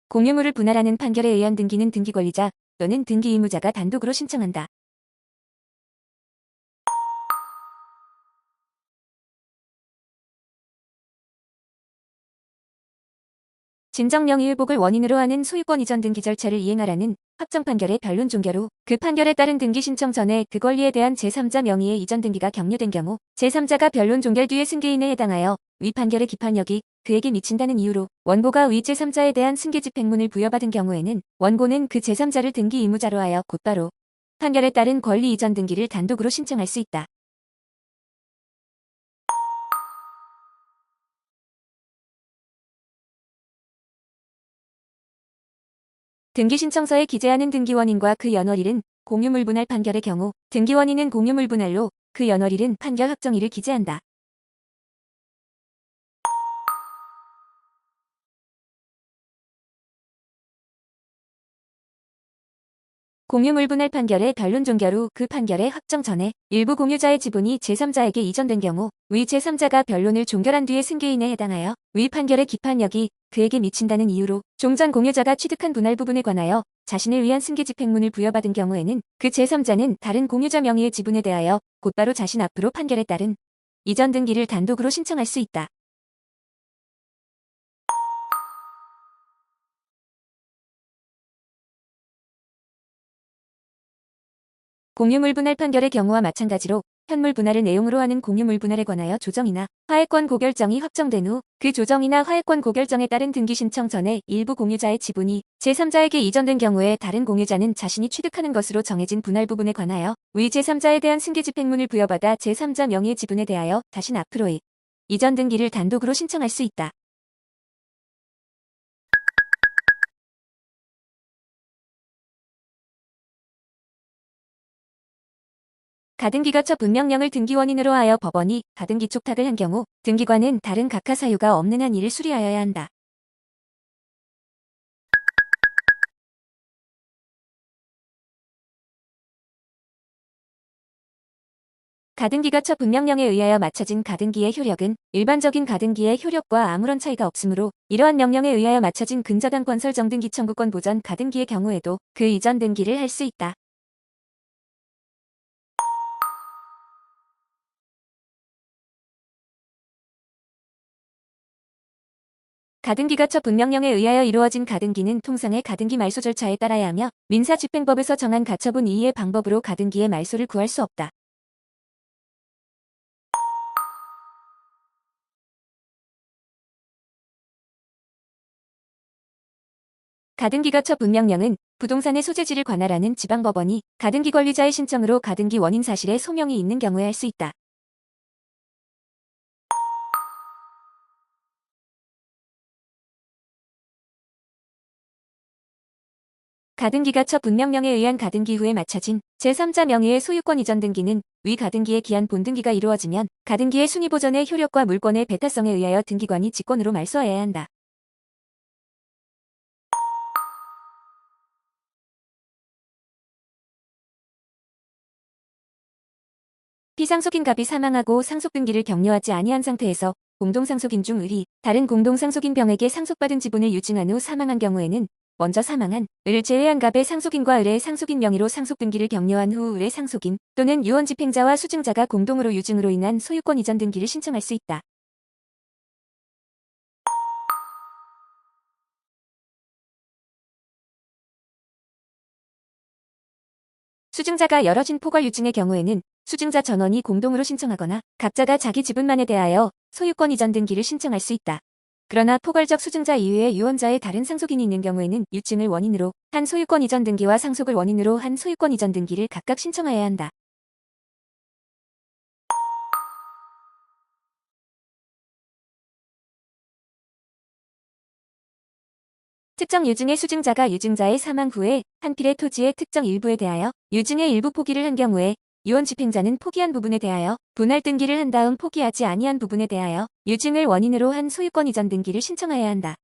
공유물을 분할하는 판결에 의한 등기는 등기권리자 또는 등기 의무자가 단독으로 신청한다. 진정명의의복을 원인으로 하는 소유권 이전 등기 절차를 이행하라는 확정 판결의 변론 종결 후 그 판결에 따른 등기 신청 전에 그 권리에 대한 제3자 명의의 이전 등기가 격려된 경우 제3자가 변론 종결 뒤에 승계인에 해당하여 위 판결의 기판력이 그에게 미친다는 이유로 원고가 위 제3자에 대한 승계 집행문을 부여받은 경우에는 원고는 그 제3자를 등기 의무자로 하여 곧바로 판결에 따른 권리 이전 등기를 단독으로 신청할 수 있다. 등기신청서에 기재하는 등기원인과 그 연월일은 공유물 분할 판결의 경우 등기원인은 공유물 분할로 그 연월일은 판결 확정일을 기재한다. 공유물 분할 판결의 변론 종결 후 그 판결의 확정 전에 일부 공유자의 지분이 제3자에게 이전된 경우 위 제3자가 변론을 종결한 뒤에 승계인에 해당하여 위 판결의 기판력이 그에게 미친다는 이유로 종전 공유자가 취득한 분할 부분에 관하여 자신을 위한 승계 집행문을 부여받은 경우에는 그 제3자는 다른 공유자 명의의 지분에 대하여 곧바로 자신 앞으로 판결에 따른 이전 등기를 단독으로 신청할 수 있다. 공유물 분할 판결의 경우와 마찬가지로 현물 분할을 내용으로 하는 공유물 분할에 관하여 조정이나 화해권 고결정이 확정된 후 그 조정이나 화해권 고결정에 따른 등기 신청 전에 일부 공유자의 지분이 제3자에게 이전된 경우에 다른 공유자는 자신이 취득하는 것으로 정해진 분할 부분에 관하여 위 제3자에 대한 승계 집행문을 부여받아 제3자 명의의 지분에 대하여 자신 앞으로의 이전 등기를 단독으로 신청할 수 있다. 가등기가 처분명령을 등기원인으로 하여 법원이 가등기 촉탁을 한 경우 등기관은 다른 각하 사유가 없는 한 이를 수리하여야 한다. 가등기가 처분명령에 의하여 맞춰진 가등기의 효력은 일반적인 가등기의 효력과 아무런 차이가 없으므로 이러한 명령에 의하여 맞춰진 근저당 건설 정등기 청구권 보전 가등기의 경우에도 그 이전 등기를 할 수 있다. 가등기가 처분명령에 의하여 이루어진 가등기는 통상의 가등기 말소 절차에 따라야 하며 민사집행법에서 정한 가처분 이의의 방법으로 가등기의 말소를 구할 수 없다. 가등기가 처분명령은 부동산의 소재지를 관할하는 지방법원이 가등기 권리자의 신청으로 가등기 원인 사실에 소명이 있는 경우에 할 수 있다. 가등기가 처분명령에 의한 가등기 후에 맞춰진 제3자 명의의 소유권 이전 등기는 위 가등기의 기한 본등기가 이루어지면 가등기의 순위보전의 효력과 물권의 배타성에 의하여 등기관이 직권으로 말소하여야 한다. 피상속인갑이 사망하고 상속등기를 격려하지 아니한 상태에서 공동상속인 중 을이 다른 공동상속인 병에게 상속받은 지분을 유증한 후 사망한 경우에는 먼저 사망한 을을 제외한 갑의 상속인과 을의 상속인 명의로 상속등기를 격려한 후 을의 상속인 또는 유언집행자와 수증자가 공동으로 유증으로 인한 소유권 이전 등기를 신청할 수 있다. 수증자가 여러 진포괄 유증의 경우에는 수증자 전원이 공동으로 신청하거나 각자가 자기 지분만에 대하여 소유권 이전 등기를 신청할 수 있다. 그러나 포괄적 수증자 이외에 유언자의 다른 상속인이 있는 경우에는 유증을 원인으로 한 소유권 이전 등기와 상속을 원인으로 한 소유권 이전 등기를 각각 신청하여야 한다. 특정 유증의 수증자가 유증자의 사망 후에 한 필의 토지의 특정 일부에 대하여 유증의 일부 포기를 한 경우에 유언 집행자는 포기한 부분에 대하여 분할 등기를 한 다음 포기하지 아니한 부분에 대하여 유증을 원인으로 한 소유권 이전 등기를 신청하여야 한다.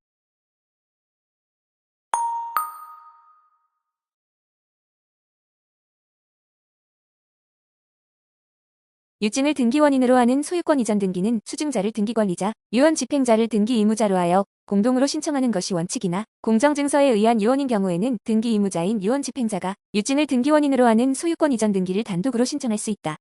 유증을 등기원인으로 하는 소유권 이전 등기는 수증자를 등기권리자, 유언 집행자를 등기 의무자로 하여 공동으로 신청하는 것이 원칙이나 공정증서에 의한 유언인 경우에는 등기 의무자인 유언 집행자가 유증을 등기원인으로 하는 소유권 이전 등기를 단독으로 신청할 수 있다.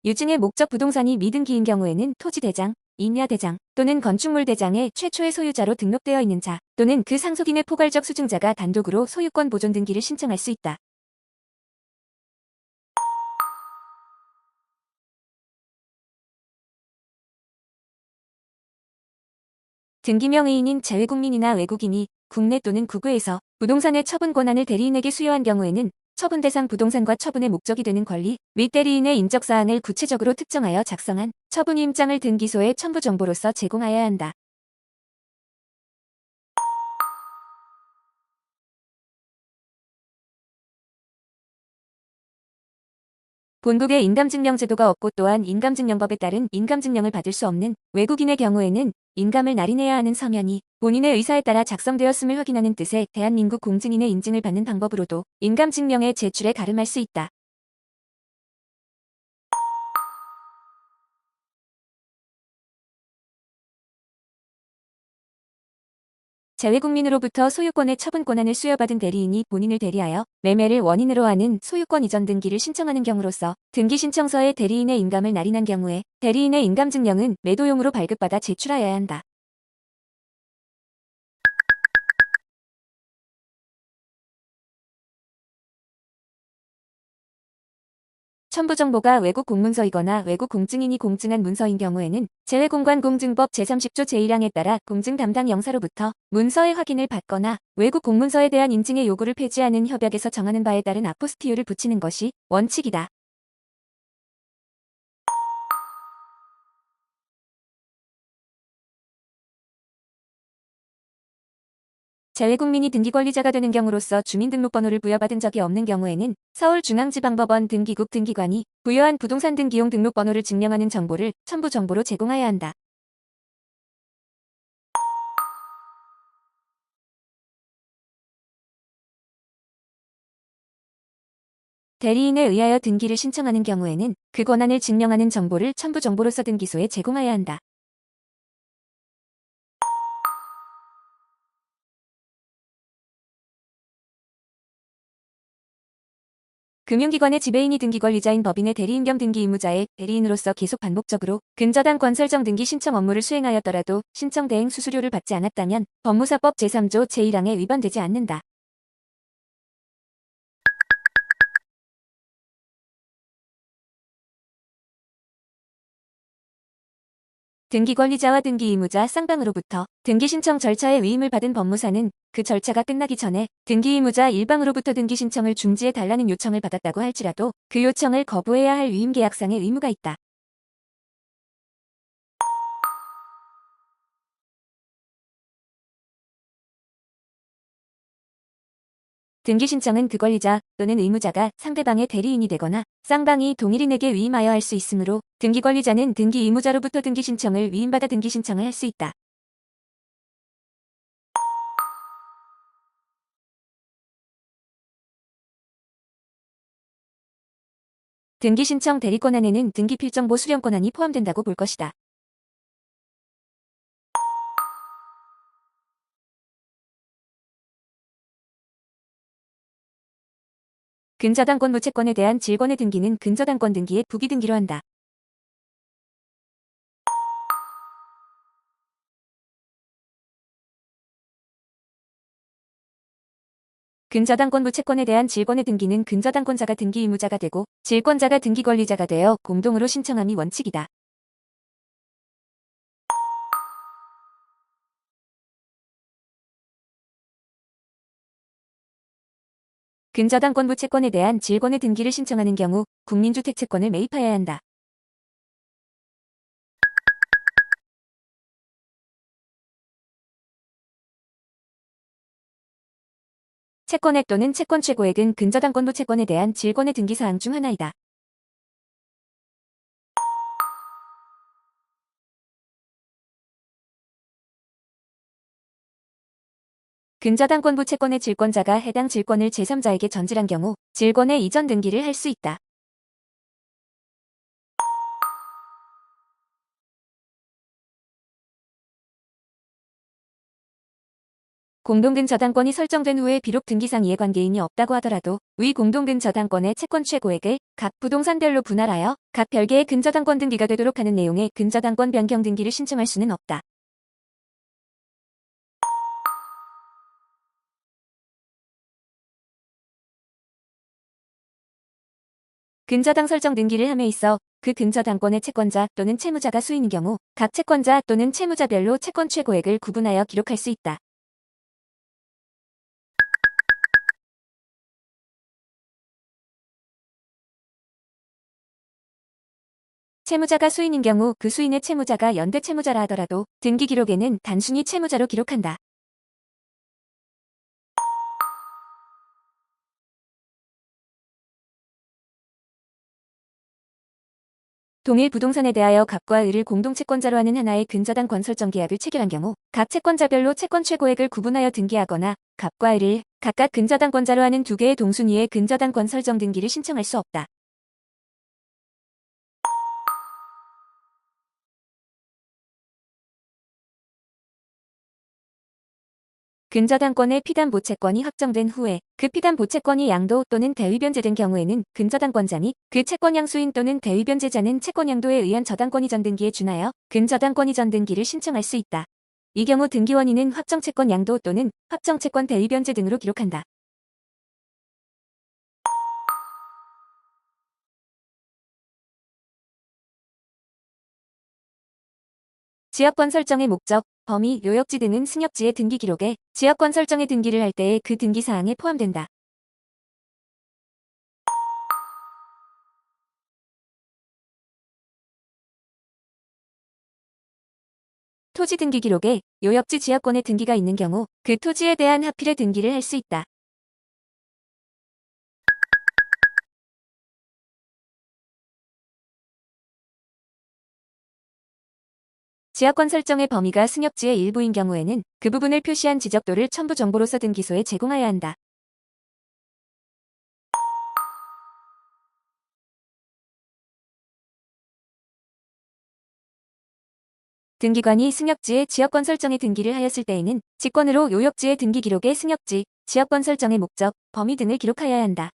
유증의 목적 부동산이 미등기인 경우에는 토지대장, 임야대장 또는 건축물대장의 최초의 소유자로 등록되어 있는 자 또는 그 상속인의 포괄적 수증자가 단독으로 소유권 보존 등기를 신청할 수 있다. 등기명의인인 재외국민이나 외국인이 국내 또는 국외에서 부동산의 처분 권한을 대리인에게 수여한 경우에는 처분 대상 부동산과 처분의 목적이 되는 권리 및 대리인의 인적사항을 구체적으로 특정하여 작성한 처분 임장을 등기소에 첨부 정보로서 제공하여야 한다. 본국에 인감증명 제도가 없고 또한 인감증명법에 따른 인감증명을 받을 수 없는 외국인의 경우에는 인감을 날인해야 하는 서면이 본인의 의사에 따라 작성되었음을 확인하는 뜻의 대한민국 공증인의 인증을 받는 방법으로도 인감증명의 제출에 가름할 수 있다. 재외국민으로부터 소유권의 처분 권한을 수여받은 대리인이 본인을 대리하여 매매를 원인으로 하는 소유권 이전 등기를 신청하는 경우로서 등기 신청서에 대리인의 인감을 날인한 경우에 대리인의 인감증명은 매도용으로 발급받아 제출하여야 한다. 첨부 정보가 외국 공문서이거나 외국 공증인이 공증한 문서인 경우에는 재외공관공증법 제30조 제1항에 따라 공증 담당 영사로부터 문서의 확인을 받거나 외국 공문서에 대한 인증의 요구를 폐지하는 협약에서 정하는 바에 따른 아포스티유를 붙이는 것이 원칙이다. 재외국민이 등기권리자가 되는 경우로서 주민등록번호를 부여받은 적이 없는 경우에는 서울중앙지방법원 등기국 등기관이 부여한 부동산 등기용 등록번호를 증명하는 정보를 첨부 정보로 제공하여야 한다. 대리인에 의하여 등기를 신청하는 경우에는 그 권한을 증명하는 정보를 첨부 정보로서 등기소에 제공하여야 한다. 금융기관의 지배인이 등기권리자인 법인의 대리인 겸 등기 의무자의 대리인으로서 계속 반복적으로 근저당 권설정 등기 신청 업무를 수행하였더라도 신청 대행 수수료를 받지 않았다면 법무사법 제3조 제1항에 위반되지 않는다. 등기권리자와 등기의무자 쌍방으로부터 등기 신청 절차의 위임을 받은 법무사는 그 절차가 끝나기 전에 등기의무자 일방으로부터 등기 신청을 중지해 달라는 요청을 받았다고 할지라도 그 요청을 거부해야 할 위임계약상의 의무가 있다. 등기 신청은 그 권리자 또는 의무자가 상대방의 대리인이 되거나 쌍방이 동일인에게 위임하여 할 수 있으므로 등기 권리자는 등기 의무자로부터 등기 신청을 위임받아 등기 신청을 할 수 있다. 등기 신청 대리권안에는 등기 필정보 수령 권한이 포함된다고 볼 것이다. 근저당권 무채권에 대한 질권의 등기는 근저당권 등기의 부기등기로 한다. 근저당권 무채권에 대한 질권의 등기는 근저당권자가 등기 의무자가 되고 질권자가 등기 권리자가 되어 공동으로 신청함이 원칙이다. 근저당권 무채권에 대한 질권의 등기를 신청하는 경우 국민주택채권을 매입하여야 한다. 채권액 또는 채권 최고액은 근저당권 무채권에 대한 질권의 등기 사항 중 하나이다. 근저당권 부채권의 질권자가 해당 질권을 제3자에게 전질한 경우 질권의 이전 등기를 할 수 있다. 공동근저당권이 설정된 후에 비록 등기상 이해관계인이 없다고 하더라도 위 공동근저당권의 채권 최고액을 각 부동산별로 분할하여 각 별개의 근저당권 등기가 되도록 하는 내용의 근저당권 변경 등기를 신청할 수는 없다. 근저당 설정 등기를 함에 있어 그 근저당권의 채권자 또는 채무자가 수인인 경우 각 채권자 또는 채무자별로 채권 최고액을 구분하여 기록할 수 있다. 채무자가 수인인 경우 그 수인의 채무자가 연대 채무자라 하더라도 등기 기록에는 단순히 채무자로 기록한다. 동일 부동산에 대하여 갑과 을을 공동채권자로 하는 하나의 근저당권 설정 계약을 체결한 경우 각 채권자별로 채권 최고액을 구분하여 등기하거나 갑과 을을 각각 근저당권자로 하는 두 개의 동순위의 근저당권 설정 등기를 신청할 수 없다. 근저당권의 피담보채권이 확정된 후에 그 피담보채권이 양도 또는 대위변제된 경우에는 근저당권자 및 그 채권 양수인 또는 대위변제자는 채권 양도에 의한 저당권 이전 등기에 준하여 근저당권 이전 등기를 신청할 수 있다. 이 경우 등기 원인은 확정채권 양도 또는 확정채권 대위변제 등으로 기록한다. 지역권 설정의 목적, 범위, 요역지 등은 승역지의 등기 기록에 지역권 설정의 등기를 할 때의 그 등기 사항에 포함된다. 토지 등기 기록에 요역지 지역권의 등기가 있는 경우 그 토지에 대한 하필의 등기를 할 수 있다. 지역권 설정의 범위가 승역지의 일부인 경우에는 그 부분을 표시한 지적도를 첨부 정보로서 등기소에 제공하여야 한다. 등기관이 승역지의 지역권 설정의 등기를 하였을 때에는 직권으로 요역지의 등기 기록에 승역지, 지역권 설정의 목적, 범위 등을 기록하여야 한다.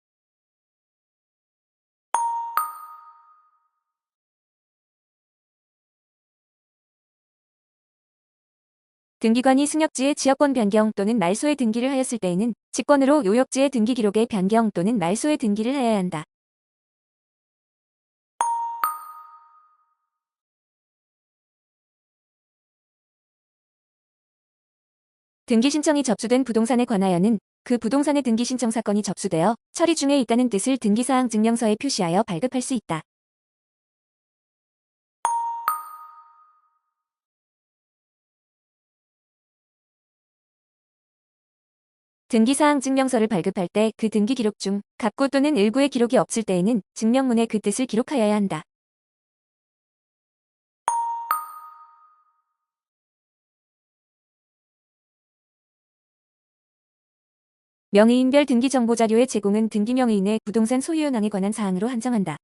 등기관이 승역지의 지역권 변경 또는 말소의 등기를 하였을 때에는 직권으로 요역지의 등기 기록의 변경 또는 말소의 등기를 하여야 한다. 등기 신청이 접수된 부동산에 관하여는 그 부동산의 등기 신청 사건이 접수되어 처리 중에 있다는 뜻을 등기사항 증명서에 표시하여 발급할 수 있다. 등기사항 증명서를 발급할 때 그 등기 기록 중 갑구 또는 일부의 기록이 없을 때에는 증명문에 그 뜻을 기록하여야 한다. 명의인별 등기 정보 자료의 제공은 등기 명의인의 부동산 소유 현황에 관한 사항으로 한정한다.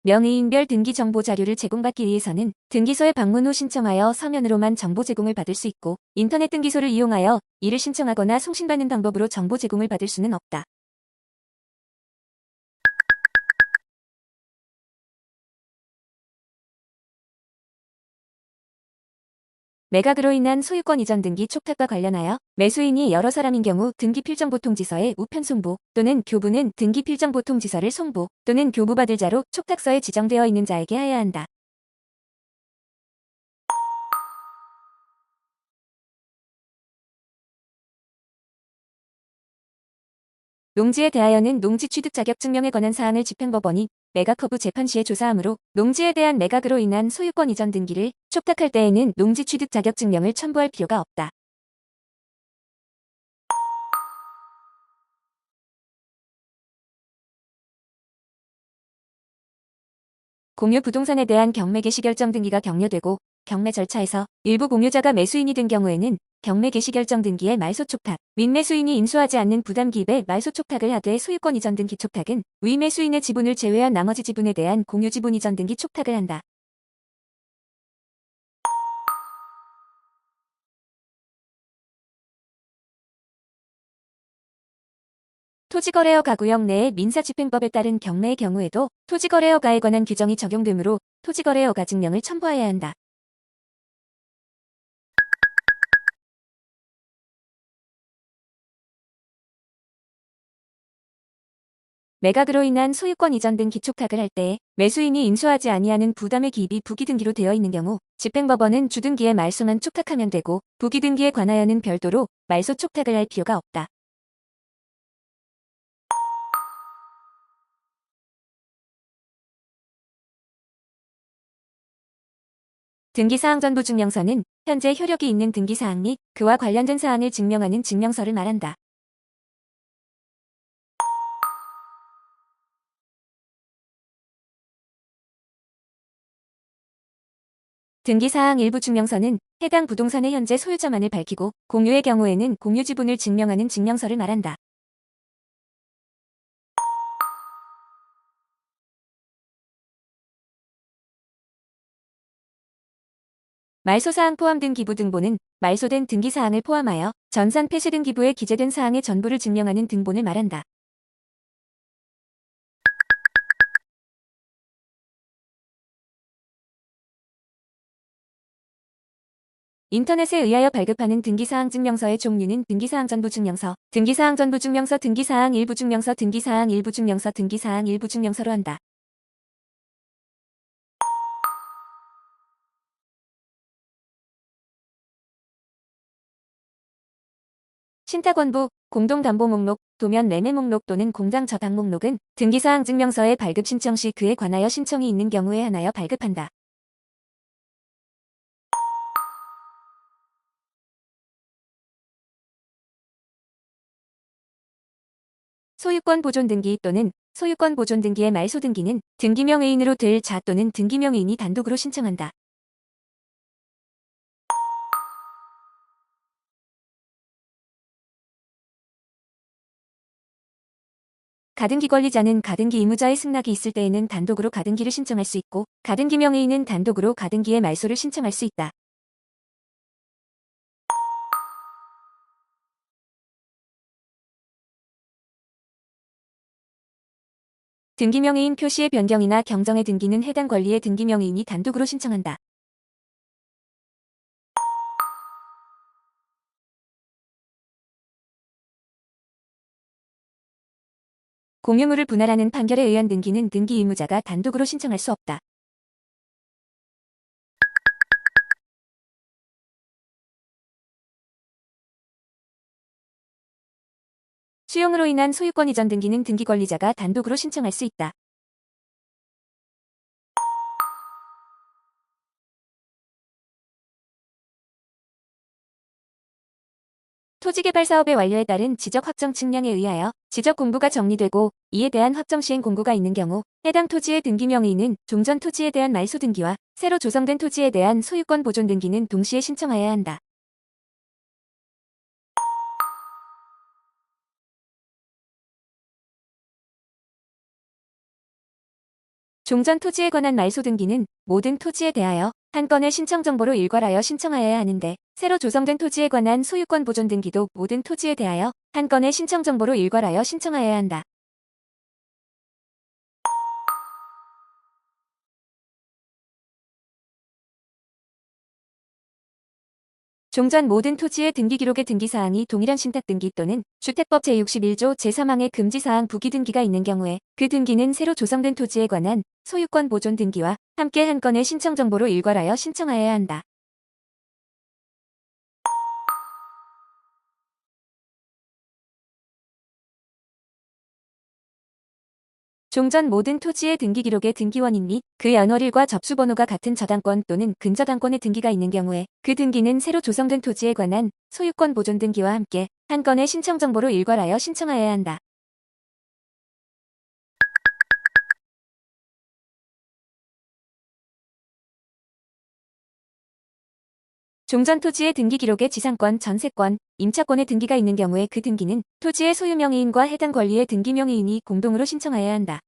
명의인별 등기 정보 자료를 제공받기 위해서는 등기소에 방문 후 신청하여 서면으로만 정보 제공을 받을 수 있고 인터넷 등기소를 이용하여 이를 신청하거나 송신받는 방법으로 정보 제공을 받을 수는 없다. 매각으로 인한 소유권 이전 등기 촉탁과 관련하여 매수인이 여러 사람인 경우 등기 필정 보통지서에 우편 송부 또는 교부는 등기 필정 보통지서를 송부 또는 교부받을 자로 촉탁서에 지정되어 있는 자에게 하여야 한다. 농지에 대하여는 농지 취득 자격 증명에 관한 사항을 집행법원이 매각 거부 재판 시에 조사하므로 농지에 대한 매각으로 인한 소유권 이전 등기를 촉탁할 때에는 농지 취득 자격 증명을 첨부할 필요가 없다. 공유 부동산에 대한 경매 개시 결정 등기가 격려되고 경매 절차에서 일부 공유자가 매수인이 된 경우에는 경매 개시 결정 등기의 말소 촉탁, 윗매수인이 인수하지 않는 부담 기입에 말소 촉탁을 하되 소유권 이전 등기 촉탁은 위매수인의 지분을 제외한 나머지 지분에 대한 공유 지분 이전 등기 촉탁을 한다. 토지거래허 가구역 내의 민사집행법에 따른 경매의 경우에도 토지거래허가에 관한 규정이 적용되므로 토지거래허가 증명을 첨부해야 한다. 매각으로 인한 소유권 이전 등 기촉탁을 할 때에 매수인이 인수하지 아니하는 부담의 기입이 부기등기로 되어 있는 경우 집행법원은 주등기에 말소만 촉탁하면 되고 부기등기에 관하여는 별도로 말소 촉탁을 할 필요가 없다. 등기사항 전부 증명서는 현재 효력이 있는 등기사항 및 그와 관련된 사항을 증명하는 증명서를 말한다. 등기사항 일부 증명서는 해당 부동산의 현재 소유자만을 밝히고 공유의 경우에는 공유 지분을 증명하는 증명서를 말한다. 말소사항 포함 등기부 등본은 말소된 등기사항을 포함하여 전산 폐쇄 등기부에 기재된 사항의 전부를 증명하는 등본을 말한다. 인터넷에 의하여 발급하는 등기사항 증명서의 종류는 등기사항 전부 증명서, 등기사항 전부 증명서, 등기사항 일부 증명서, 등기사항 일부 증명서, 등기사항 일부 증명서로 한다. 신탁원부, 공동담보 목록, 도면 매매 목록 또는 공장 저당 목록은 등기사항 증명서의 발급 신청 시 그에 관하여 신청이 있는 경우에 한하여 발급한다. 소유권 보존 등기 또는 소유권 보존 등기의 말소 등기는 등기명의인으로 될 자 또는 등기명의인이 단독으로 신청한다. 가등기 권리자는 가등기 의무자의 승낙이 있을 때에는 단독으로 가등기를 신청할 수 있고 가등기 명의인은 단독으로 가등기의 말소를 신청할 수 있다. 등기명의인 표시의 변경이나 경정의 등기는 해당 권리의 등기명의인이 단독으로 신청한다. 공유물을 분할하는 판결에 의한 등기는 등기 의무자가 단독으로 신청할 수 없다. 수용으로 인한 소유권 이전 등기는 등기 권리자가 단독으로 신청할 수 있다. 토지개발 사업의 완료에 따른 지적 확정 측량에 의하여 지적 공부가 정리되고 이에 대한 확정 시행 공고가 있는 경우 해당 토지의 등기 명의인은 종전 토지에 대한 말소 등기와 새로 조성된 토지에 대한 소유권 보존 등기는 동시에 신청하여야 한다. 종전 토지에 관한 말소 등기는 모든 토지에 대하여 한 건의 신청 정보로 일괄하여 신청하여야 하는데 새로 조성된 토지에 관한 소유권 보존 등기도 모든 토지에 대하여 한 건의 신청 정보로 일괄하여 신청하여야 한다. 종전 모든 토지의 등기 기록의 등기사항이 동일한 신탁 등기 또는 주택법 제61조 제3항의 금지사항 부기등기가 있는 경우에 그 등기는 새로 조성된 토지에 관한 소유권 보존 등기와 함께 한 건의 신청 정보로 일괄하여 신청하여야 한다. 종전 모든 토지의 등기 기록의 등기원인 및 그 연월일과 접수번호가 같은 저당권 또는 근저당권의 등기가 있는 경우에 그 등기는 새로 조성된 토지에 관한 소유권 보존 등기와 함께 한 건의 신청 정보로 일괄하여 신청하여야 한다. 종전 토지의 등기 기록에 지상권, 전세권, 임차권의 등기가 있는 경우에 그 등기는 토지의 소유 명의인과 해당 권리의 등기 명의인이 공동으로 신청하여야 한다.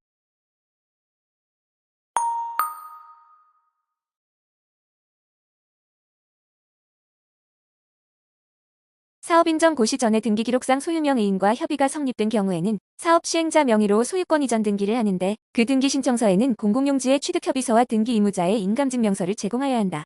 사업 인정 고시 전에 등기 기록상 소유 명의인과 협의가 성립된 경우에는 사업 시행자 명의로 소유권 이전 등기를 하는데 그 등기 신청서에는 공공용지의 취득 협의서와 등기 의무자의 인감증명서를 제공하여야 한다.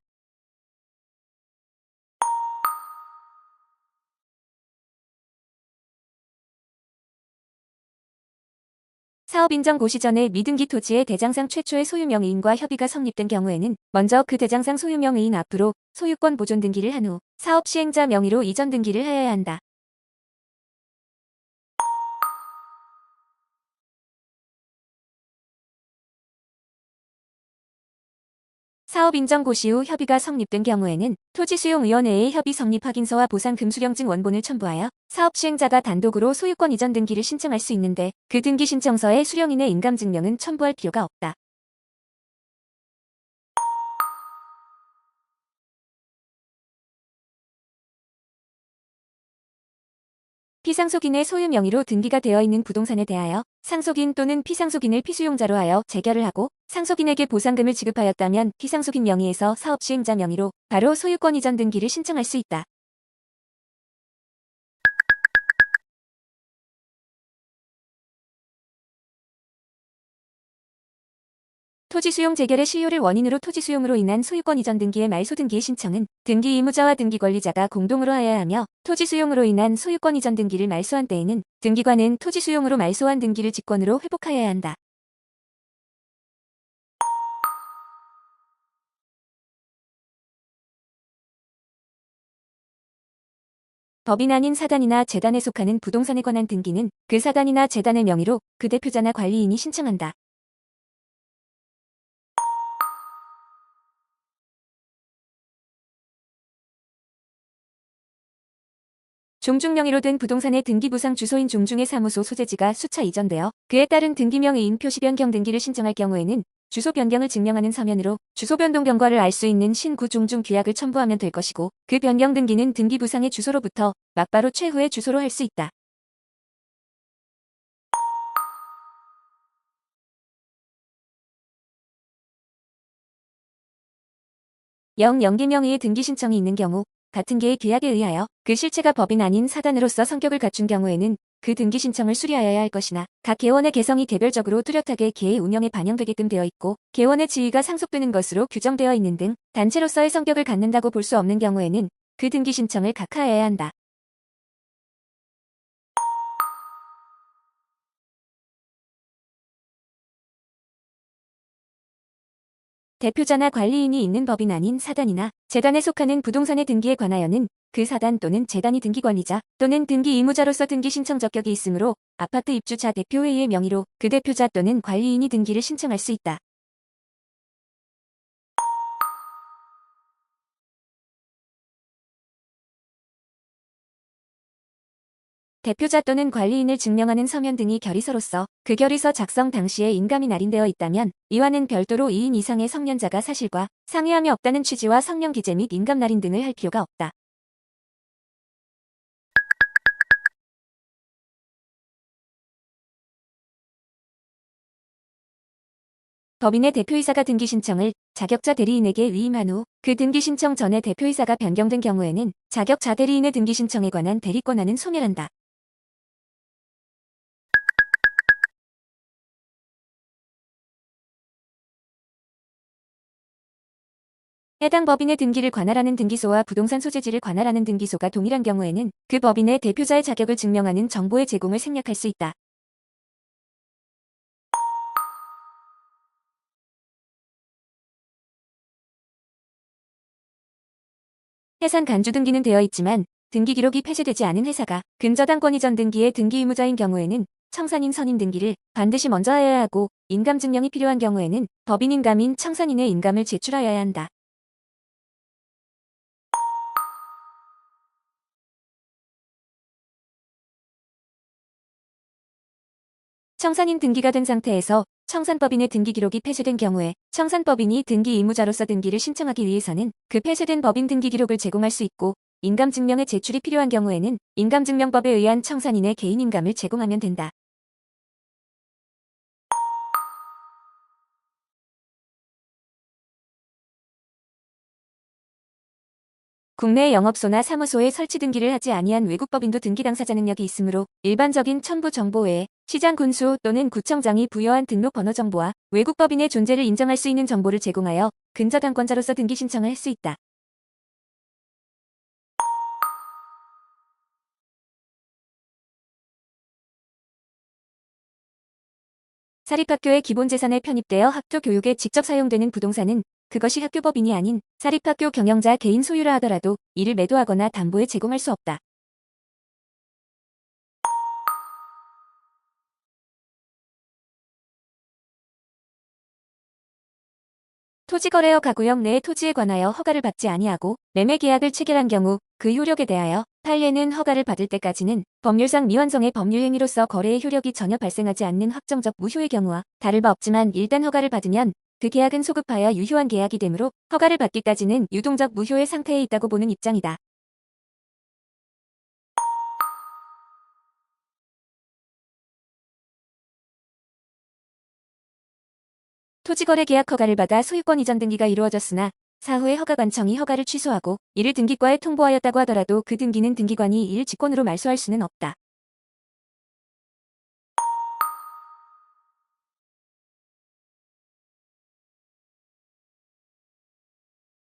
사업 인정 고시 전에 미등기 토지의 대장상 최초의 소유 명의인과 협의가 성립된 경우에는 먼저 그 대장상 소유 명의인 앞으로 소유권 보존 등기를 한 후 사업 시행자 명의로 이전 등기를 하여야 한다. 사업 인정 고시 후 협의가 성립된 경우에는 토지수용위원회의 협의 성립 확인서와 보상 금수령증 원본을 첨부하여 사업 시행자가 단독으로 소유권 이전 등기를 신청할 수 있는데 그 등기 신청서에 수령인의 인감증명은 첨부할 필요가 없다. 피상속인의 소유 명의로 등기가 되어 있는 부동산에 대하여 상속인 또는 피상속인을 피수용자로 하여 재결을 하고 상속인에게 보상금을 지급하였다면 피상속인 명의에서 사업 시행자 명의로 바로 소유권 이전 등기를 신청할 수 있다. 토지 수용 재결의 실효를 원인으로 토지 수용으로 인한 소유권 이전 등기의 말소 등기의 신청은 등기 의무자와 등기 권리자가 공동으로 하여야 하며 토지 수용으로 인한 소유권 이전 등기를 말소한 때에는 등기관은 토지 수용으로 말소한 등기를 직권으로 회복하여야 한다. 법인 아닌 사단이나 재단에 속하는 부동산에 관한 등기는 그 사단이나 재단의 명의로 그 대표자나 관리인이 신청한다. 종중 명의로 된 부동산의 등기부상 주소인 종중의 사무소 소재지가 수차 이전되어 그에 따른 등기 명의인 표시 변경 등기를 신청할 경우에는 주소 변경을 증명하는 서면으로 주소 변동 경과를 알 수 있는 신구 종중 규약을 첨부하면 될 것이고 그 변경 등기는 등기부상의 주소로부터 막바로 최후의 주소로 할 수 있다. 영계 명의의 등기 신청이 있는 경우 같은 계의 계약에 의하여 그 실체가 법인 아닌 사단으로서 성격을 갖춘 경우에는 그 등기 신청을 수리하여야 할 것이나 각 계원의 개성이 개별적으로 뚜렷하게 계의 운영에 반영되게끔 되어 있고 계원의 지위가 상속되는 것으로 규정되어 있는 등 단체로서의 성격을 갖는다고 볼 수 없는 경우에는 그 등기 신청을 각하해야 한다. 대표자나 관리인이 있는 법인 아닌 사단이나 재단에 속하는 부동산의 등기에 관하여는 그 사단 또는 재단이 등기관리자 또는 등기 의무자로서 등기 신청 적격이 있으므로 아파트 입주자 대표회의의 명의로 그 대표자 또는 관리인이 등기를 신청할 수 있다. 대표자 또는 관리인을 증명하는 서면 등이 결의서로서 그 결의서 작성 당시에 인감이 날인되어 있다면 이와는 별도로 2인 이상의 성년자가 사실과 상의함이 없다는 취지와 성년 기재 및 인감 날인 등을 할 필요가 없다. 법인의 대표이사가 등기 신청을 자격자 대리인에게 위임한 후 그 등기 신청 전에 대표이사가 변경된 경우에는 자격자 대리인의 등기 신청에 관한 대리권한은 소멸한다. 해당 법인의 등기를 관할하는 등기소와 부동산 소재지를 관할하는 등기소가 동일한 경우에는 그 법인의 대표자의 자격을 증명하는 정보의 제공을 생략할 수 있다. 해산 간주 등기는 되어 있지만 등기 기록이 폐지되지 않은 회사가 근저당권 이전 등기의 등기 의무자인 경우에는 청산인 선임 등기를 반드시 먼저 하여야 하고 인감 증명이 필요한 경우에는 법인 인감인 청산인의 인감을 제출하여야 한다. 청산인 등기가 된 상태에서 청산법인의 등기 기록이 폐쇄된 경우에 청산법인이 등기 의무자로서 등기를 신청하기 위해서는 그 폐쇄된 법인 등기 기록을 제공할 수 있고 인감증명의 제출이 필요한 경우에는 인감증명법에 의한 청산인의 개인인감을 제공하면 된다. 국내 영업소나 사무소에 설치 등기를 하지 아니한 외국법인도 등기 당사자 능력이 있으므로 일반적인 첨부 정보 외에 시장 군수 또는 구청장이 부여한 등록 번호 정보와 외국법인의 존재를 인정할 수 있는 정보를 제공하여 근저당권자로서 등기 신청을 할 수 있다. 사립학교의 기본재산에 편입되어 학교 교육에 직접 사용되는 부동산은 그것이 학교법인이 아닌 사립학교 경영자 개인 소유라 하더라도 이를 매도하거나 담보에 제공할 수 없다. 토지거래허 가구역 내의 토지에 관하여 허가를 받지 아니하고 매매계약을 체결한 경우 그 효력에 대하여 판례는 허가를 받을 때까지는 법률상 미완성의 법률행위로서 거래의 효력이 전혀 발생하지 않는 확정적 무효의 경우와 다를 바 없지만 일단 허가를 받으면 그 계약은 소급하여 유효한 계약이 되므로 허가를 받기까지는 유동적 무효의 상태에 있다고 보는 입장이다. 토지거래 계약 허가를 받아 소유권 이전 등기가 이루어졌으나 사후에 허가관청이 허가를 취소하고 이를 등기과에 통보하였다고 하더라도 그 등기는 등기관이 이를 직권으로 말소할 수는 없다.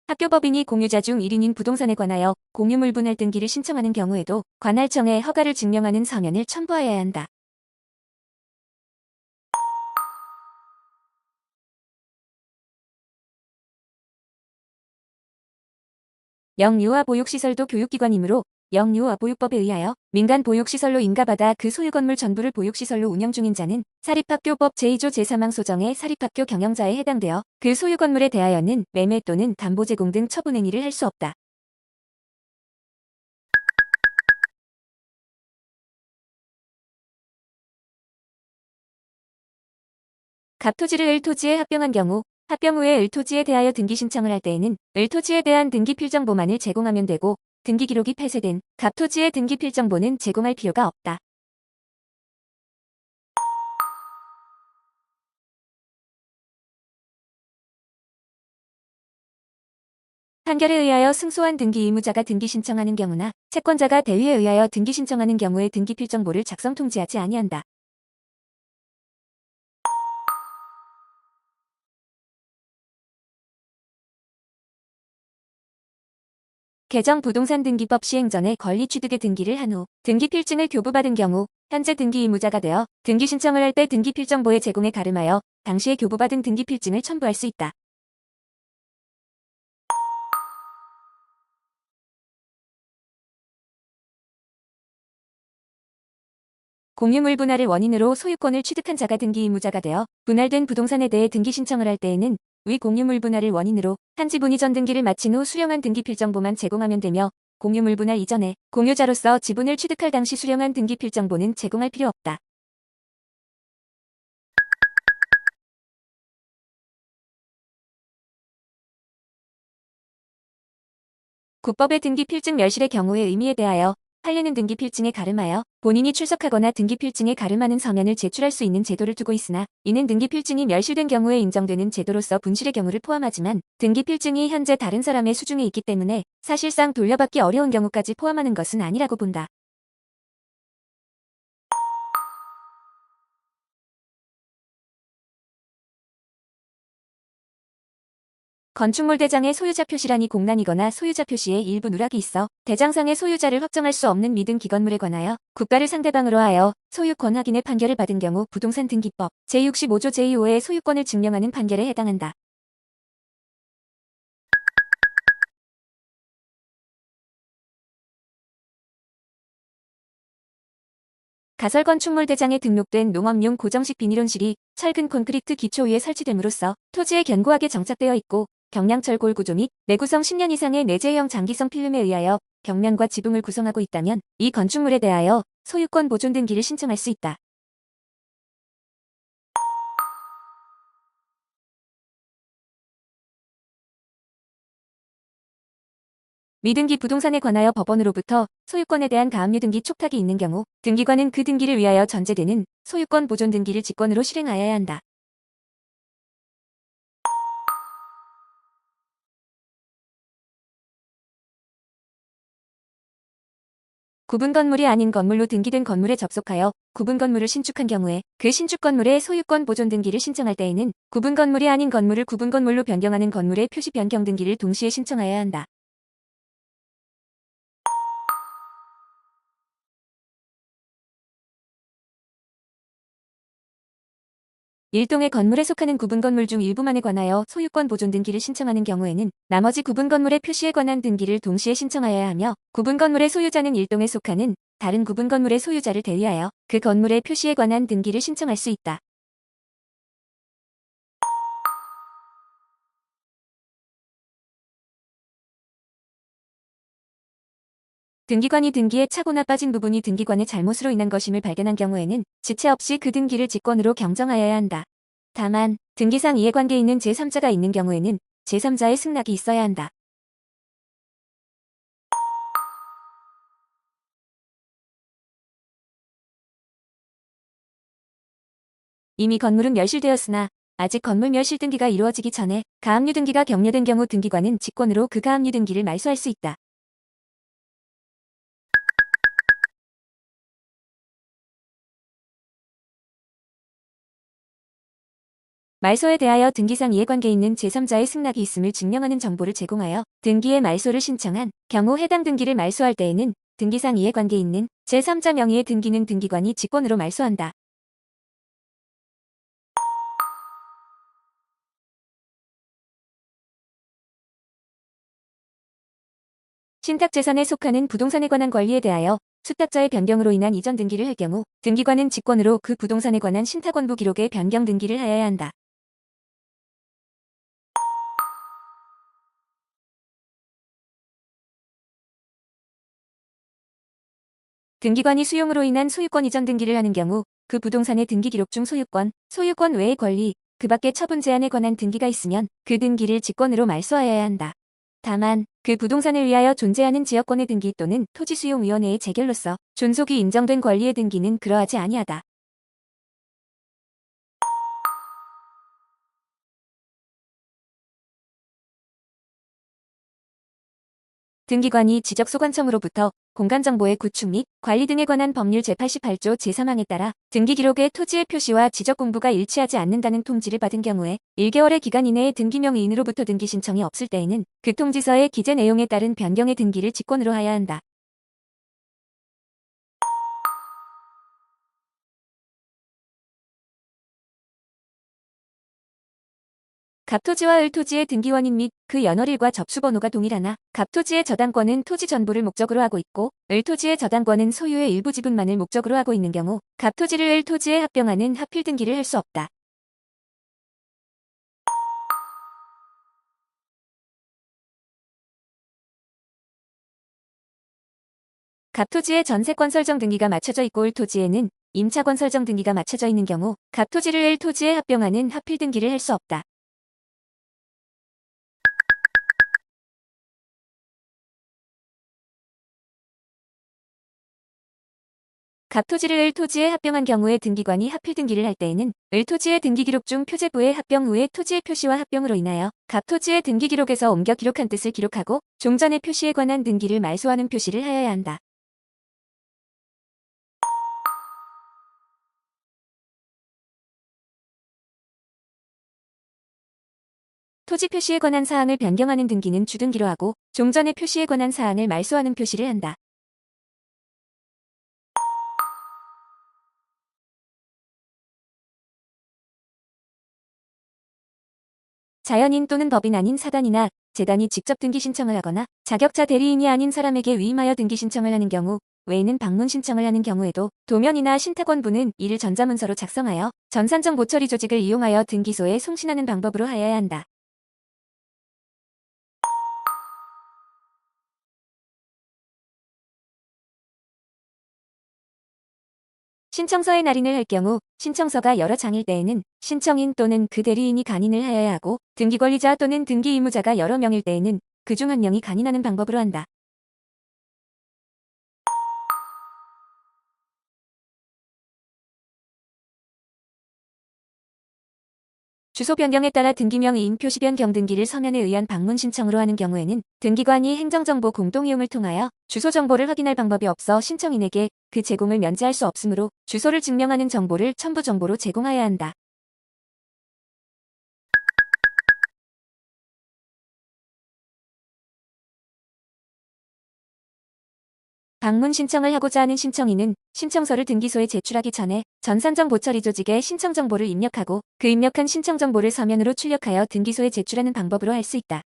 학교법인이 공유자 중 1인인 부동산에 관하여 공유물분할 등기를 신청하는 경우에도 관할청에 허가를 증명하는 서면을 첨부하여야 한다. 영유아 보육시설도 교육기관이므로 영유아 보육법에 의하여 민간 보육시설로 인가받아 그 소유 건물 전부를 보육시설로 운영 중인 자는 사립학교법 제2조 제3항 소정의 사립학교 경영자에 해당되어 그 소유 건물에 대하여는 매매 또는 담보 제공 등 처분 행위를 할 수 없다. 갑토지를 을토지에 합병한 경우 합병 후에 을토지에 대하여 등기 신청을 할 때에는 을토지에 대한 등기 필정보만을 제공하면 되고 등기 기록이 폐쇄된 갑토지의 등기 필정보는 제공할 필요가 없다. 판결에 의하여 승소한 등기 의무자가 등기 신청하는 경우나 채권자가 대위에 의하여 등기 신청하는 경우에 등기 필정보를 작성 통지하지 아니한다. 개정 부동산 등기법 시행 전에 권리 취득의 등기를 한 후 등기 필증을 교부받은 경우 현재 등기 의무자가 되어 등기 신청을 할 때 등기 필정보의 제공에 가름하여 당시에 교부받은 등기 필증을 첨부할 수 있다. 공유물 분할을 원인으로 소유권을 취득한 자가 등기 의무자가 되어 분할된 부동산에 대해 등기 신청을 할 때에는 위 공유물 분할을 원인으로 한 지분 이전 등기를 마친 후 수령한 등기 필정보만 제공하면 되며 공유물 분할 이전에 공유자로서 지분을 취득할 당시 수령한 등기 필정보는 제공할 필요 없다. 국법의 등기 필증 멸실의 경우의 의미에 대하여 판례는 등기 필증에 가름하여 본인이 출석하거나 등기 필증에 가름하는 서면을 제출할 수 있는 제도를 두고 있으나 이는 등기 필증이 멸실된 경우에 인정되는 제도로서 분실의 경우를 포함하지만 등기 필증이 현재 다른 사람의 수중에 있기 때문에 사실상 돌려받기 어려운 경우까지 포함하는 것은 아니라고 본다. 건축물 대장의 소유자 표시란이 공란이거나 소유자 표시에 일부 누락이 있어 대장상의 소유자를 확정할 수 없는 미 등 기건물에 관하여 국가를 상대방으로 하여 소유권 확인의 판결을 받은 경우 부동산 등기법 제65조 제2호의 소유권을 증명하는 판결에 해당한다. 가설 건축물 대장에 등록된 농업용 고정식 비닐온실이 철근 콘크리트 기초 위에 설치됨으로써 토지에 견고하게 정착되어 있고 경량철골 구조 및 내구성 10년 이상의 내재형 장기성 필름에 의하여 벽면과 지붕을 구성하고 있다면 이 건축물에 대하여 소유권 보존 등기를 신청할 수 있다. 미등기 부동산에 관하여 법원으로부터 소유권에 대한 가압류 등기 촉탁이 있는 경우 등기관은 그 등기를 위하여 전제되는 소유권 보존 등기를 직권으로 실행하여야 한다. 구분 건물이 아닌 건물로 등기된 건물에 접속하여 구분 건물을 신축한 경우에 그 신축 건물의 소유권 보존 등기를 신청할 때에는 구분 건물이 아닌 건물을 구분 건물로 변경하는 건물의 표시 변경 등기를 동시에 신청하여야 한다. 일동의 건물에 속하는 구분 건물 중 일부만에 관하여 소유권 보존 등기를 신청하는 경우에는 나머지 구분 건물의 표시에 관한 등기를 동시에 신청하여야 하며 구분 건물의 소유자는 일동에 속하는 다른 구분 건물의 소유자를 대리하여 그 건물의 표시에 관한 등기를 신청할 수 있다. 등기관이 등기에 착오나 빠진 부분이 등기관의 잘못으로 인한 것임을 발견한 경우에는 지체 없이 그 등기를 직권으로 경정하여야 한다. 다만 등기상 이해관계 있는 제3자가 있는 경우에는 제3자의 승낙이 있어야 한다. 이미 건물은 멸실되었으나 아직 건물 멸실 등기가 이루어지기 전에 가압류 등기가 격려된 경우 등기관은 직권으로 그 가압류 등기를 말소할 수 있다. 말소에 대하여 등기상 이해관계 있는 제3자의 승낙이 있음을 증명하는 정보를 제공하여 등기의 말소를 신청한 경우 해당 등기를 말소할 때에는 등기상 이해관계 있는 제3자 명의의 등기는 등기관이 직권으로 말소한다. 신탁재산에 속하는 부동산에 관한 권리에 대하여 수탁자의 변경으로 인한 이전 등기를 할 경우 등기관은 직권으로 그 부동산에 관한 신탁원부 기록에 변경 등기를 하여야 한다. 등기관이 수용으로 인한 소유권 이전 등기를 하는 경우 그 부동산의 등기 기록 중 소유권 외의 권리, 그 밖의 처분 제한에 관한 등기가 있으면 그 등기를 직권으로 말소하여야 한다. 다만 그 부동산을 위하여 존재하는 지역권의 등기 또는 토지수용위원회의 재결로서 존속이 인정된 권리의 등기는 그러하지 아니하다. 등기관이 지적소관청으로부터 공간정보의 구축 및 관리 등에 관한 법률 제88조 제3항에 따라 등기기록에 토지의 표시와 지적공부가 일치하지 않는다는 통지를 받은 경우에 1개월의 기간 이내에 등기명의인으로부터 등기 신청이 없을 때에는 그 통지서의 기재 내용에 따른 변경의 등기를 직권으로 하여야 한다. 갑토지와 을토지의 등기원인 및 그 연월일과 접수번호가 동일하나 갑토지의 저당권은 토지 전부를 목적으로 하고 있고 을토지의 저당권은 소유의 일부 지분만을 목적으로 하고 있는 경우 갑토지를 을토지에 합병하는 합필 등기를 할 수 없다. 갑토지의 전세권 설정 등기가 맞춰져 있고 을토지에는 임차권 설정 등기가 맞춰져 있는 경우 갑토지를 을토지에 합병하는 합필 등기를 할 수 없다. 갑토지를 을토지에 합병한 경우에 등기관이 합필 등기를 할 때에는 을토지의 등기기록 중 표제부의 합병 후에 토지의 표시와 합병으로 인하여 갑토지의 등기기록에서 옮겨 기록한 뜻을 기록하고 종전의 표시에 관한 등기를 말소하는 표시를 하여야 한다. 토지 표시에 관한 사항을 변경하는 등기는 주등기로 하고 종전의 표시에 관한 사항을 말소하는 표시를 한다. 자연인 또는 법인 아닌 사단이나 재단이 직접 등기 신청을 하거나 자격자 대리인이 아닌 사람에게 위임하여 등기 신청을 하는 경우 외에는 방문 신청을 하는 경우에도 도면이나 신탁원부는 이를 전자문서로 작성하여 전산정 보처리 조직을 이용하여 등기소에 송신하는 방법으로 하여야 한다. 신청서에 날인을 할 경우 신청서가 여러 장일 때에는 신청인 또는 그 대리인이 간인을 하여야 하고 등기권리자 또는 등기 의무자가 여러 명일 때에는 그중 한 명이 간인하는 방법으로 한다. 주소 변경에 따라 등기명의인 표시변경 등기를 서면에 의한 방문 신청으로 하는 경우에는 등기관이 행정정보 공동이용을 통하여 주소 정보를 확인할 방법이 없어 신청인에게 그 제공을 면제할 수 없으므로 주소를 증명하는 정보를 첨부 정보로 제공하여야 한다. 방문 신청을 하고자 하는 신청인은 신청서를 등기소에 제출하기 전에 전산정 보처리 조직에 신청 정보를 입력하고 그 입력한 신청 정보를 서면으로 출력하여 등기소에 제출하는 방법으로 할 수 있다.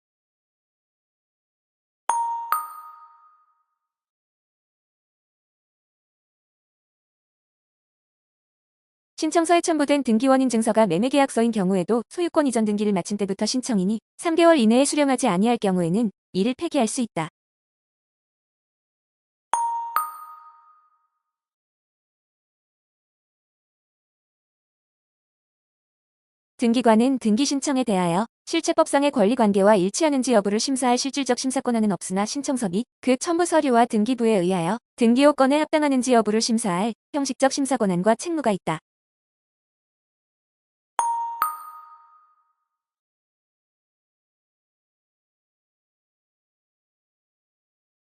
신청서에 첨부된 등기원인 증서가 매매계약서인 경우에도 소유권 이전 등기를 마친 때부터 신청인이 3개월 이내에 수령하지 아니할 경우에는 이를 폐기할 수 있다. 등기관은 등기 신청에 대하여 실체법상의 권리관계와 일치하는지 여부를 심사할 실질적 심사권한은 없으나 신청서 및 그 첨부 서류와 등기부에 의하여 등기요건에 합당하는지 여부를 심사할 형식적 심사권한과 책무가 있다.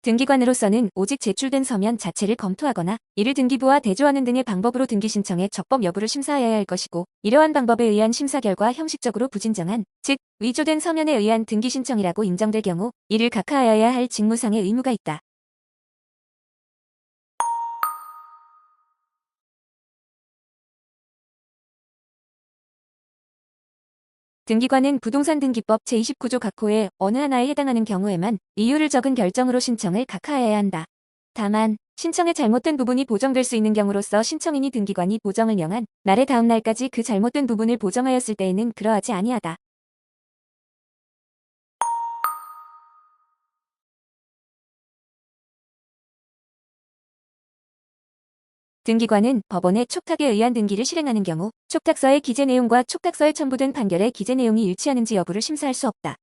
등기관으로서는 오직 제출된 서면 자체를 검토하거나 이를 등기부와 대조하는 등의 방법으로 등기 신청의 적법 여부를 심사하여야 할 것이고, 이러한 방법에 의한 심사 결과 형식적으로 부진정한, 즉 위조된 서면에 의한 등기 신청이라고 인정될 경우 이를 각하하여야 할 직무상의 의무가 있다. 등기관은 부동산 등기법 제29조 각호의 어느 하나에 해당하는 경우에만 이유를 적은 결정으로 신청을 각하해야 한다. 다만 신청의 잘못된 부분이 보정될 수 있는 경우로서 신청인이 등기관이 보정을 명한 날의 다음 날까지 그 잘못된 부분을 보정하였을 때에는 그러하지 아니하다. 등기관은 법원의 촉탁에 의한 등기를 실행하는 경우 촉탁서의 기재 내용과 촉탁서에 첨부된 판결의 기재 내용이 일치하는지 여부를 심사할 수 없다.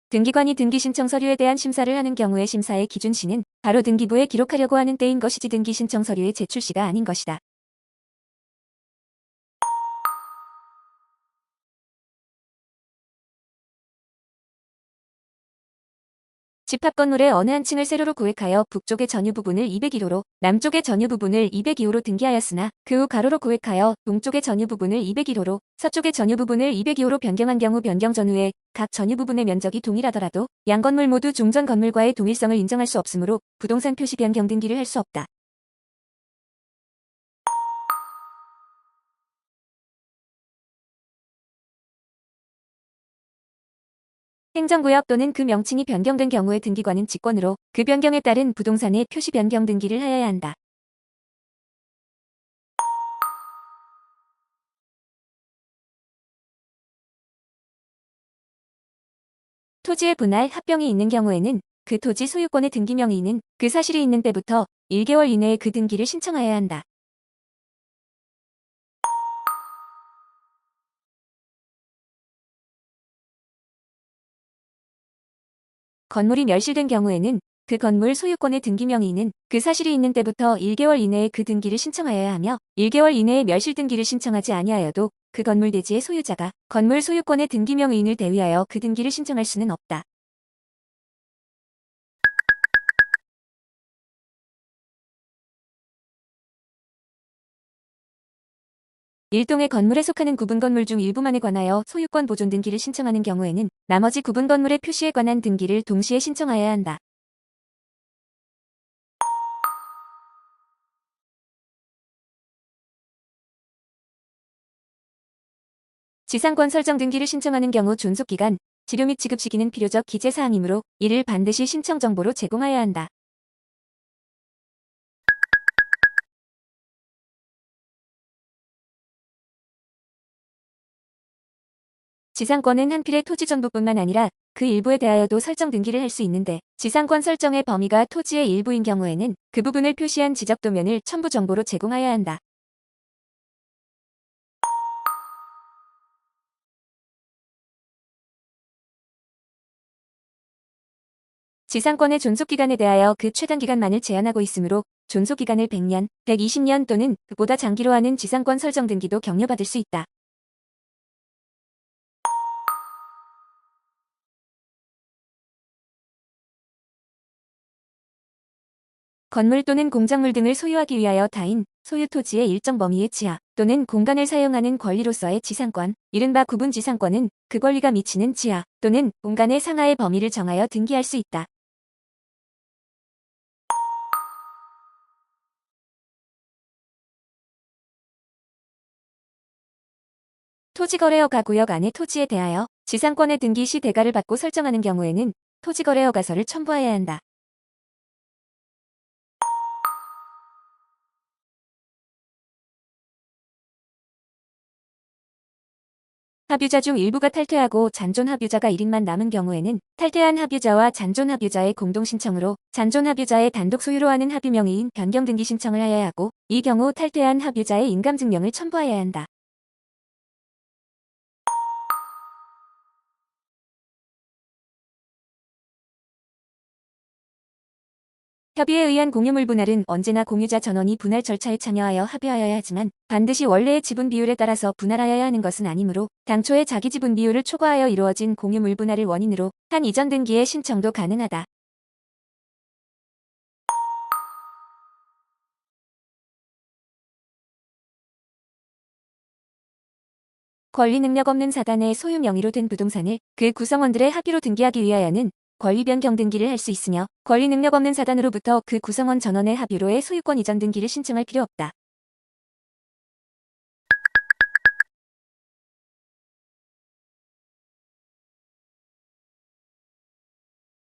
등기관이 등기 신청 서류에 대한 심사를 하는 경우의 심사의 기준시는 바로 등기부에 기록하려고 하는 때인 것이지 등기 신청 서류의 제출시가 아닌 것이다. 집합 건물의 어느 한 층을 세로로 구획하여 북쪽의 전유 부분을 201호로, 남쪽의 전유 부분을 202호로 등기하였으나 그 후 가로로 구획하여 동쪽의 전유 부분을 201호로, 서쪽의 전유 부분을 202호로 변경한 경우 변경 전후에 각 전유 부분의 면적이 동일하더라도 양 건물 모두 종전 건물과의 동일성을 인정할 수 없으므로 부동산 표시 변경 등기를 할 수 없다. 행정구역 또는 그 명칭이 변경된 경우에 등기관은 직권으로 그 변경에 따른 부동산의 표시 변경 등기를 하여야 한다. 토지의 분할, 합병이 있는 경우에는 그 토지 소유권의 등기 명의인은 그 사실이 있는 때부터 1개월 이내에 그 등기를 신청하여야 한다. 건물이 멸실된 경우에는 그 건물 소유권의 등기 명의인은 그 사실이 있는 때부터 1개월 이내에 그 등기를 신청하여야 하며, 1개월 이내에 멸실 등기를 신청하지 아니하여도 그 건물 대지의 소유자가 건물 소유권의 등기 명의인을 대위하여 그 등기를 신청할 수는 없다. 일동의 건물에 속하는 구분 건물 중 일부만에 관하여 소유권 보존 등기를 신청하는 경우에는 나머지 구분 건물의 표시에 관한 등기를 동시에 신청하여야 한다. 지상권 설정 등기를 신청하는 경우 존속기간, 지료 및 지급 시기는 필요적 기재사항이므로 이를 반드시 신청 정보로 제공하여야 한다. 지상권은 한 필의 토지 전부뿐만 아니라 그 일부에 대하여도 설정 등기를 할 수 있는데, 지상권 설정의 범위가 토지의 일부인 경우에는 그 부분을 표시한 지적 도면을 첨부 정보로 제공하여야 한다. 지상권의 존속기간에 대하여 그 최단기간만을 제한하고 있으므로 존속기간을 100년, 120년 또는 그보다 장기로 하는 지상권 설정 등기도 격려받을 수 있다. 건물 또는 공작물 등을 소유하기 위하여 타인, 소유 토지의 일정 범위의 지하 또는 공간을 사용하는 권리로서의 지상권, 이른바 구분 지상권은 그 권리가 미치는 지하 또는 공간의 상하의 범위를 정하여 등기할 수 있다. 토지거래허가 구역 안의 토지에 대하여 지상권의 등기 시 대가를 받고 설정하는 경우에는 토지거래허가서를 첨부하여야 한다. 합유자 중 일부가 탈퇴하고 잔존 합유자가 1인만 남은 경우에는 탈퇴한 합유자와 잔존 합유자의 공동 신청으로 잔존 합유자의 단독 소유로 하는 합유 명의인 변경 등기 신청을 하여야 하고, 이 경우 탈퇴한 합유자의 인감증명을 첨부하여야 한다. 협의에 의한 공유물 분할은 언제나 공유자 전원이 분할 절차에 참여하여 합의하여야 하지만 반드시 원래의 지분 비율에 따라서 분할하여야 하는 것은 아니므로 당초의 자기 지분 비율을 초과하여 이루어진 공유물 분할을 원인으로 한 이전 등기의 신청도 가능하다. 권리 능력 없는 사단의 소유 명의로 된 부동산을 그 구성원들의 합의로 등기하기 위하여는 권리 변경 등기를 할 수 있으며, 권리 능력 없는 사단으로부터 그 구성원 전원의 합의로의 소유권 이전 등기를 신청할 필요 없다.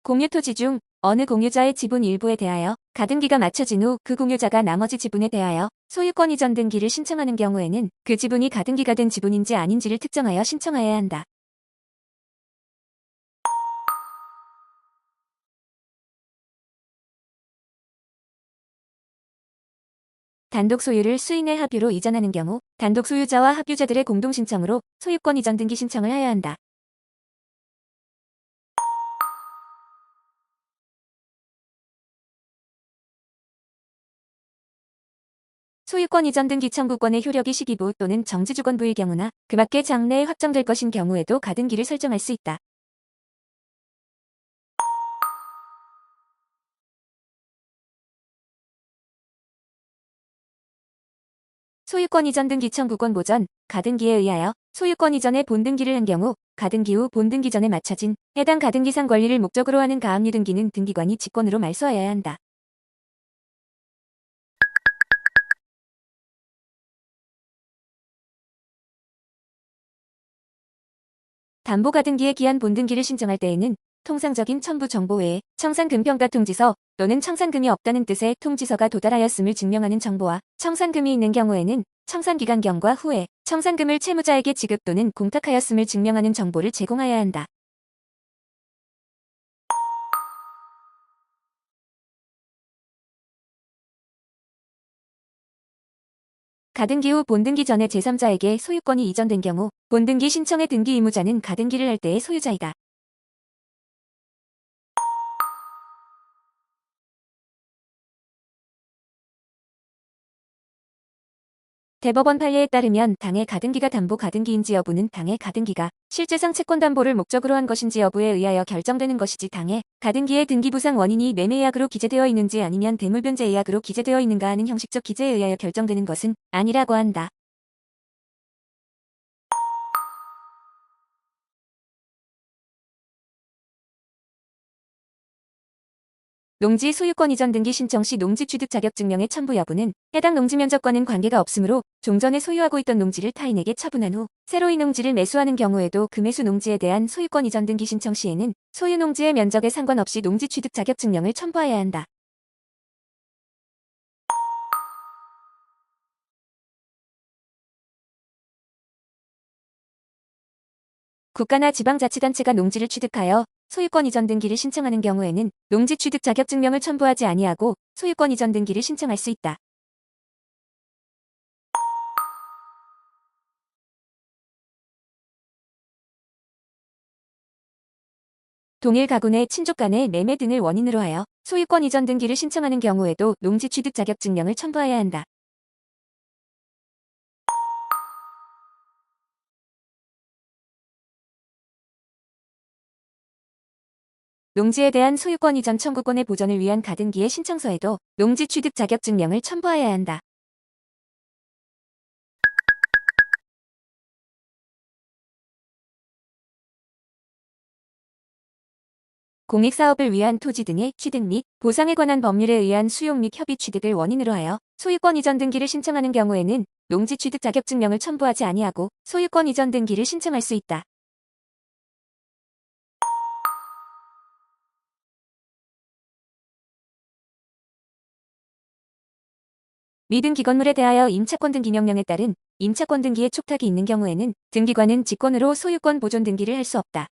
공유 토지 중 어느 공유자의 지분 일부에 대하여 가등기가 마쳐진 후 그 공유자가 나머지 지분에 대하여 소유권 이전 등기를 신청하는 경우에는 그 지분이 가등기가 된 지분인지 아닌지를 특정하여 신청하여야 한다. 단독 소유를 수인의 합의로 이전하는 경우 단독 소유자와 합유자들의 공동 신청으로 소유권 이전 등기 신청을 하여야 한다. 소유권 이전 등기 청구권의 효력이 시기부 또는 정지주건부의 경우나 그 밖의 장래에 확정될 것인 경우에도 가등기를 설정할 수 있다. 소유권 이전 등기 청구권 보전, 가등기에 의하여 소유권 이전에 본등기를 한 경우 가등기 후 본등기 전에 마쳐진 해당 가등기상 권리를 목적으로 하는 가압류 등기는 등기관이 직권으로 말소하여야 한다. 담보가등기에 기한 본등기를 신청할 때에는 통상적인 첨부 정보 외에 청산금평가 통지서 또는 청산금이 없다는 뜻의 통지서가 도달하였음을 증명하는 정보와 청산금이 있는 경우에는 청산기간경과 후에 청산금을 채무자에게 지급 또는 공탁하였음을 증명하는 정보를 제공하여야 한다. 가등기 후 본등기 전에 제3자에게 소유권이 이전된 경우 본등기 신청의 등기 의무자는 가등기를 할 때의 소유자이다. 대법원 판례에 따르면 당해 가등기가 담보 가등기인지 여부는 당해 가등기가 실제상 채권담보를 목적으로 한 것인지 여부에 의하여 결정되는 것이지, 당해 가등기의 등기부상 원인이 매매예약으로 기재되어 있는지 아니면 대물변제 예약으로 기재되어 있는가 하는 형식적 기재에 의하여 결정되는 것은 아니라고 한다. 농지 소유권 이전 등기 신청 시 농지 취득 자격증명의 첨부 여부는 해당 농지 면적과는 관계가 없으므로 종전에 소유하고 있던 농지를 타인에게 처분한 후 새로 이 농지를 매수하는 경우에도 그 매수 농지에 대한 소유권 이전 등기 신청 시에는 소유 농지의 면적에 상관없이 농지 취득 자격증명을 첨부해야 한다. 국가나 지방자치단체가 농지를 취득하여 소유권 이전 등기를 신청하는 경우에는 농지 취득 자격증명을 첨부하지 아니하고 소유권 이전 등기를 신청할 수 있다. 동일 가구 내 친족 간의 매매 등을 원인으로 하여 소유권 이전 등기를 신청하는 경우에도 농지 취득 자격증명을 첨부해야 한다. 농지에 대한 소유권 이전 청구권의 보전을 위한 가등기의 신청서에도 농지 취득 자격증명을 첨부해야 한다. 공익사업을 위한 토지 등의 취득 및 보상에 관한 법률에 의한 수용 및 협의 취득을 원인으로 하여 소유권 이전 등기를 신청하는 경우에는 농지 취득 자격증명을 첨부하지 아니하고 소유권 이전 등기를 신청할 수 있다. 미등 기건물에 대하여 임차권 등기 명령에 따른 임차권 등기에 촉탁이 있는 경우에는 등기관은 직권으로 소유권 보존 등기를 할 수 없다.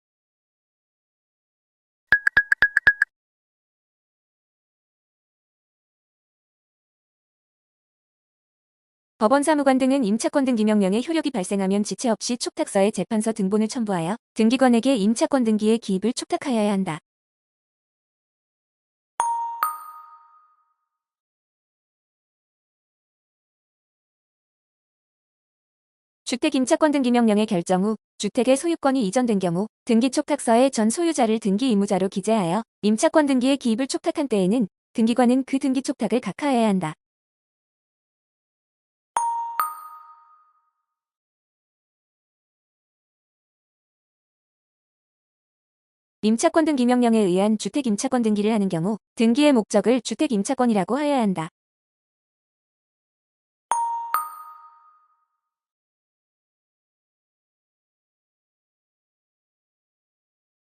법원 사무관 등은 임차권 등기 명령의 효력이 발생하면 지체 없이 촉탁서에 재판서 등본을 첨부하여 등기관에게 임차권 등기의 기입을 촉탁하여야 한다. 주택 임차권 등기 명령의 결정 후 주택의 소유권이 이전된 경우 등기 촉탁서에 전 소유자를 등기 의무자로 기재하여 임차권 등기에 기입을 촉탁한 때에는 등기관은 그 등기 촉탁을 각하해야 한다. 임차권 등기 명령에 의한 주택 임차권 등기를 하는 경우 등기의 목적을 주택 임차권이라고 하여야 한다.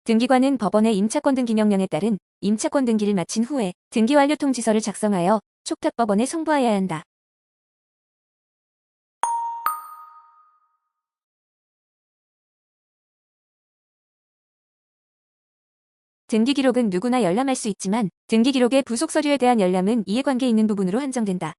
등기관은 법원의 임차권 등기 명령에 따른 임차권 등기를 마친 후에 등기 완료 통지서를 작성하여 촉탁법원에 송부하여야 한다. 등기 기록은 누구나 열람할 수 있지만 등기 기록의 부속 서류에 대한 열람은 이해관계 있는 부분으로 한정된다.